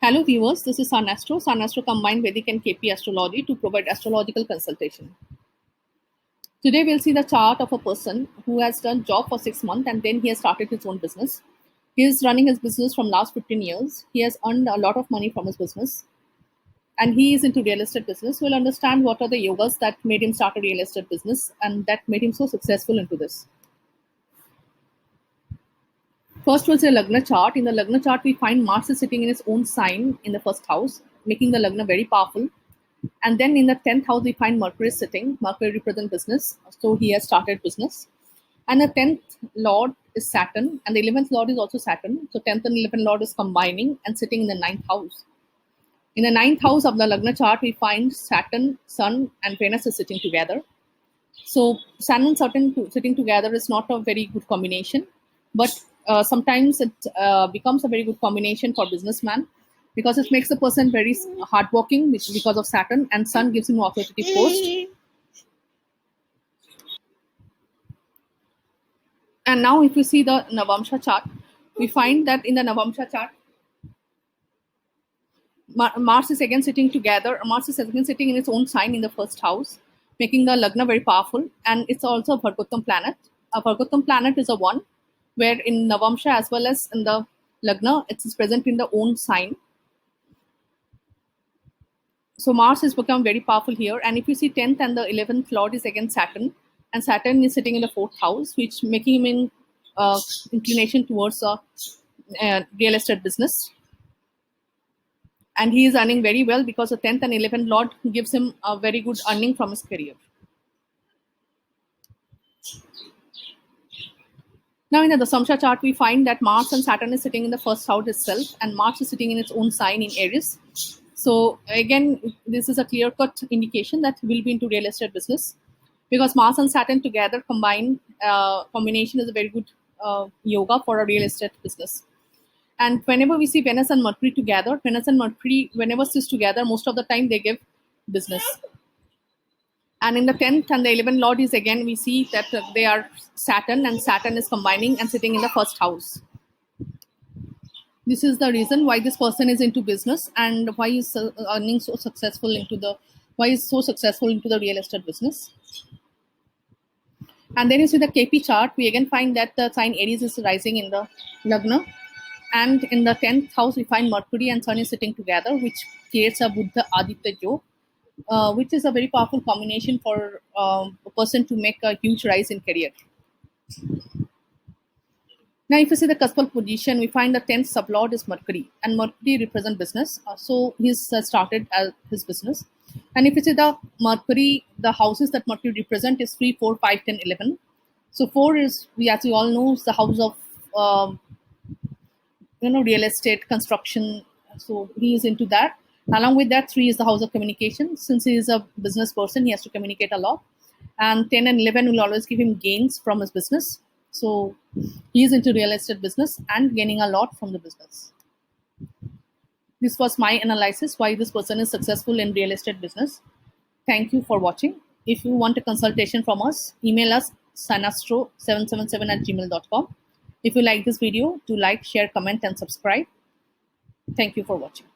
Hello viewers, this is Sun Astro. Sun Astro combined Vedic and KP astrology to provide astrological consultation. Today we'll see the chart of a person who has done job for 6 months and then he has started his own business. He is running his business from last 15 years. He has earned a lot of money from his business and he is into real estate business. We'll understand what are the yogas that made him start a real estate business and that made him so successful into this. First, we'll say Lagna chart. In the Lagna chart, we find Mars is sitting in its own sign in the first house, making the Lagna very powerful. And then in the 10th house, we find Mercury sitting. Mercury represents business, so he has started business. And the 10th lord is Saturn, and the 11th lord is also Saturn. So 10th and 11th lord is combining and sitting in the 9th house. In the 9th house of the Lagna chart, we find Saturn, Sun, and Venus is sitting together. So Sun and Saturn sitting together is not a very good combination, but sometimes it becomes a very good combination for businessman because it makes the person very hardworking because of Saturn, and Sun gives him an authoritative post. And now if you see the Navamsha chart, we find that in the Navamsha chart, Mars is again sitting together. Mars is again sitting in its own sign in the first house, making the Lagna very powerful. And it's also a Bhargottam planet. A Bhargottam planet is a one, where in Navamsha as well as in the Lagna, it is present in the own sign. So Mars has become very powerful here. And if you see 10th and the 11th lord is again Saturn, and Saturn is sitting in the 4th house, which making him in inclination towards real estate business. And he is earning very well because the 10th and 11th lord gives him a very good earning from his career. Now in the Dasamsha chart, we find that Mars and Saturn is sitting in the first house itself, and Mars is sitting in its own sign in Aries. So again, this is a clear-cut indication that we'll be into real estate business because Mars and Saturn together combination is a very good yoga for a real estate business. And whenever we see Venus and Mercury together, Venus and Mercury, whenever sits together, most of the time they give business. And in the 10th and the 11th lord is again, we see that they are Saturn, and Saturn is combining and sitting in the first house. This is the reason why this person is into business and why is earning so successful why is so successful into the real estate business. And then you see the KP chart, we again find that the sign Aries is rising in the Lagna. And in the 10th house, we find Mercury and Sun is sitting together, which creates a Buddha Aditya yoga, which is a very powerful combination for a person to make a huge rise in career. Now, if you see the cuspal position, we find the 10th sublord is Mercury, and Mercury represents business. So he's started his business. And if you see the Mercury, the houses that Mercury represent is 3, 4, 5, 10, 11. So 4 is, as we all know, is the house of real estate construction. So he is into that. Along with that, 3 is the house of communication. Since he is a business person, he has to communicate a lot. And 10 and 11 will always give him gains from his business. So he is into real estate business and gaining a lot from the business. This was my analysis why this person is successful in real estate business. Thank you for watching. If you want a consultation from us, email us sunastro777@gmail.com. If you like this video, do like, share, comment, and subscribe. Thank you for watching.